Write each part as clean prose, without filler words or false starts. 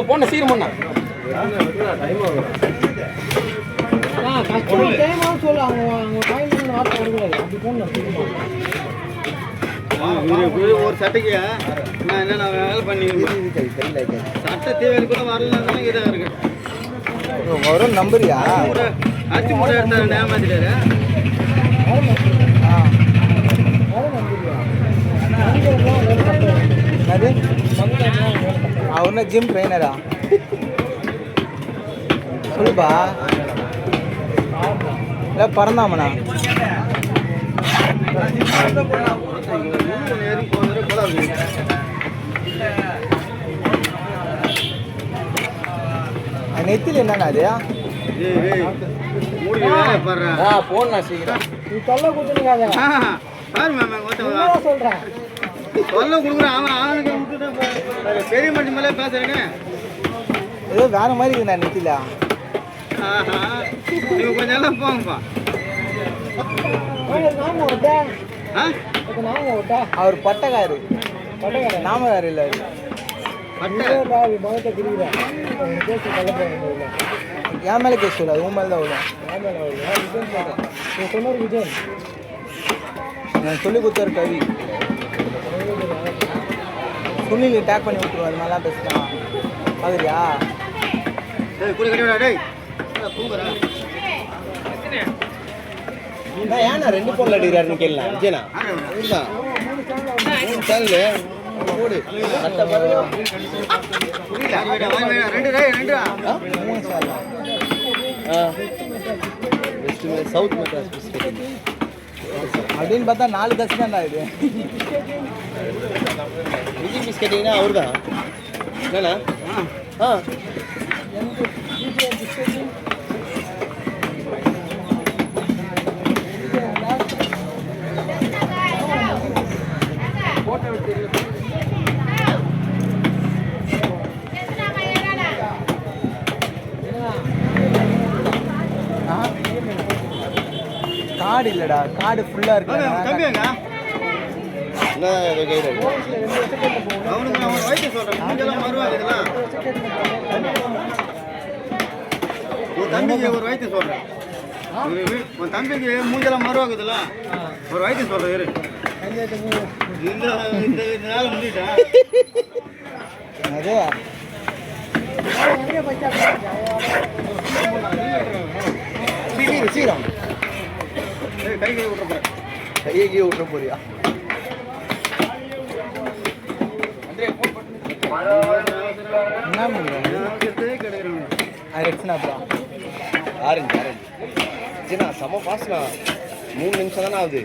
போன சீக்கிரம் பண்ணா சொல்லு ஒரு சட்டைக்கு நான் என்ன வேலை பண்ணி சட்டை தேவை கூட வரலாம் இருக்கு வரும் நம்பரியா அச்சு மூட்டை எடுத்தாரு ஏமாத்திட்டாரு அவர்னா ஜிம் ட்ரைனரா சொல்லுப்பா இல்லை பறந்தாமண்ணா நெத்தில என்னண்ணா அது போனா சீக்கிரம் நீ சொல்ல கொடுத்துருக்காங்க சொல்றேன் சொல்ல கொடுக்குறேன் அவனுக்கு பெரிய மட்டி மேலே பேசுறேன்னு ஏதோ வேற மாதிரி இருக்குண்ணா நெத்தில நீங்க கொஞ்சம் எல்லாம் போங்கப்பா அவர் பட்டக்காரு நாமக்காரு இல்லை என் மேலே கேஸ் சொல்லு அது உன் மேலே தான் வரும் விஜய் நான் சொல்லி கொடுத்தாரு கவி சுனில் டேக் பண்ணி விட்டுருவோம் அது மாதிரிலாம் பேசிட்டான் பார்க்குறியா ஏன்னா 2 போன்ல அடிக்கிறாருன்னு கேட்கலாம் விஜயனா சேனலு போடு சவுத் மெட்ராஸ் பிஸ்கெட் அப்படின்னு பார்த்தா 4 கட்சி தான் இது விஜய் பிஸ்கெட்டிங்கன்னா அவர் தான் என்னண்ணா காடு இல்லடா காடு ஃபுல்லா இருக்கு தம்பிக்கு ஒரு வைத்தியம் சொல்றேன் உன் தம்பிக்கு மூஞ்செல்லாம் மருவாக்குதுல்ல ஒரு வைத்தியம் சொல்றேன் இந்த நாள் முடிட்டேன் அது சீரம் கையை விட்டுற போறேன் கையை விட்டுற போறியா என்ன பண்ணுறேன் செம பாஸ்ண்ணா 3 நிமிஷம் தானே ஆகுது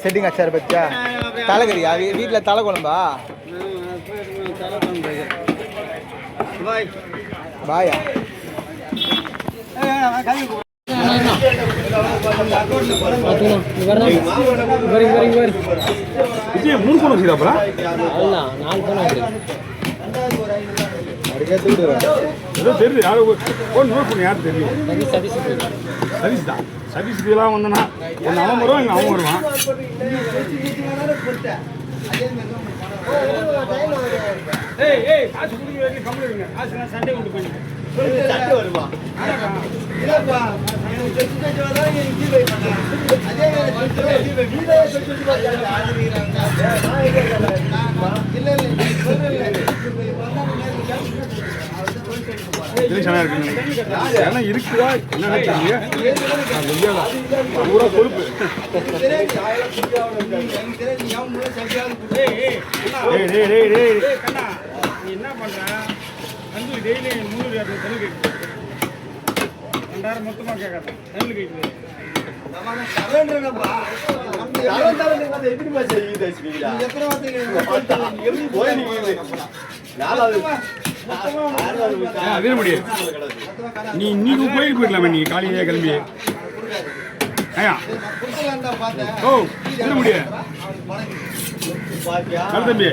செட்டிங் ஆச்சாரு பச்சா தலைக்கறியா வீட்டில் தலை குழம்பா பாயா தெரியுது யாரும் நோட் பண்ணி யாரும் தெரியும் சதீஷ் தான் சதீஷ்லாம் வந்தனா ஒன்று அவன் வருவான் இங்கே அவன் வருவான் காசு கொடுக்க வேண்டிய கம்பெனி காசு சண்டே கொண்டு போய் சண்டை வருமா இருக்குதா என்ன பூரா கொழுப்பு என்ன பண்ற வந்து டெய்லி 300 தண்ணி கேட்குது 2000 மொத்தமாக கேட்காது தண்ணி கேட்குது நீங்க போயிட்டு போயிடலாமே நீங்க காலையிலே கிளம்பி ஓ முடியாது நல்ல தம்பி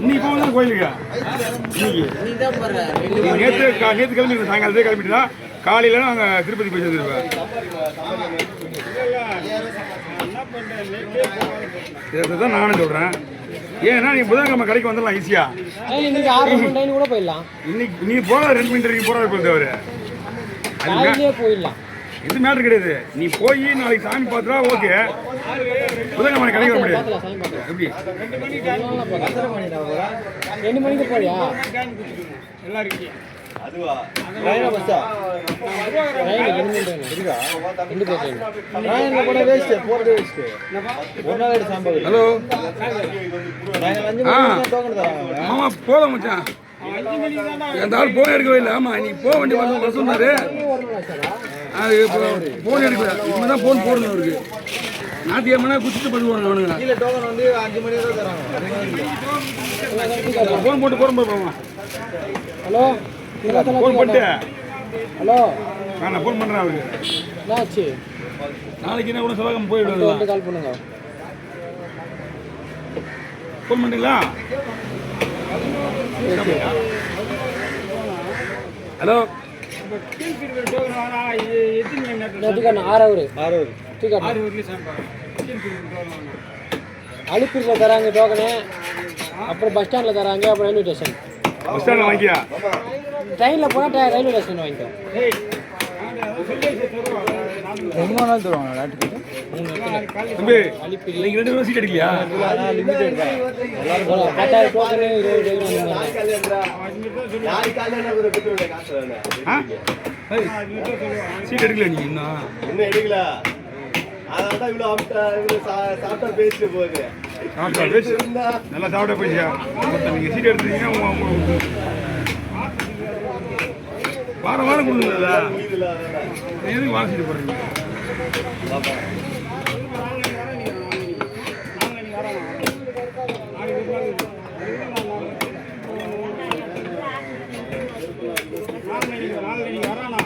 இன்னைக்கு போகுது கோயிலுக்கா இன்னைக்கு நேற்று கிளம்பிட்டு சாயங்காலத்தே கிளம்பிட்டு தான் காலையில் நாங்கள் திருப்பதி போய் சேர்ந்துருப்பேன். இதை தான் நானும் சொல்கிறேன். ஏன்னா நீ புதன்கிழமை கடைக்கு வந்துடலாம் ஈஸியா. கூட போயிடலாம். இன்னைக்கு நீ போகிற 2 மணி வரைக்கும் போகிற போகுது அவர் போயிடலாம். இது மேட்ரு கிடையாது. நீ போய் நாளைக்கு சாமி பார்த்தா ஓகே, புதன்கிழமை கடைக்கு வர முடியாது. எப்படி 2 மணிக்கு போறியா? எல்லாருக்கும் அதுவா ஹலோ ஆமா போதும் மச்சான். அந்த ஆள் போன் எடுக்கவே இல்லை. ஆமா நீ போக வேண்டிய வர சொன்னாரு. அது இப்போ போன் எடுக்கல. இனிமே தான் போன் போடணும் அவருக்கு. ஞாயிற்றுக்கிழமை குச்சிட்டு பண்ணுவாங்க அவனுங்க. போன் போட்டு போகிறோம். ஹலோ போன் பண்ணிட்டு ஹலோ நான் ஃபோன் பண்ணுறேன் அவருக்கு. என்னாச்சு? நாளைக்கு என்ன கூட செவ்வாய்க்கிழமை போயிடுவாங்க. கால் பண்ணுங்க. ஃபோன் பண்ணுறீங்களா? ஹலோ அழுப்பூரில் தராங்க டோக்கனு, அப்புறம் பஸ் ஸ்டாண்டில் தராங்க, அப்புறம் ரயில்வே ஸ்டேஷன். பஸ் ஸ்டாண்டில் வாங்கியா? ட்ரெயினில் போனால் ரயில்வே ஸ்டேஷன் வாங்கிக்கோ. ரொம்ப நாள் தருவாங்க. தம்பி நீங்கள் 2 பேரும் சீட் அடிக்கலையா? 10,000 டோக்கனு 20 சீட் எடுக்கல நீங்கள் இன்னும் எடுக்கல. அதனால இவ்வளோ சாப்பிட்டா பேசிட்டு போகுது. நல்லா சாப்பிட போயிடுச்சா? நீங்கள் சீட் எடுத்துட்டீங்கன்னா வாரம் வாரம் கொடுக்குறீங்களா? எதுக்கு வாரம் சீட்டு போடுறீங்க? வரானா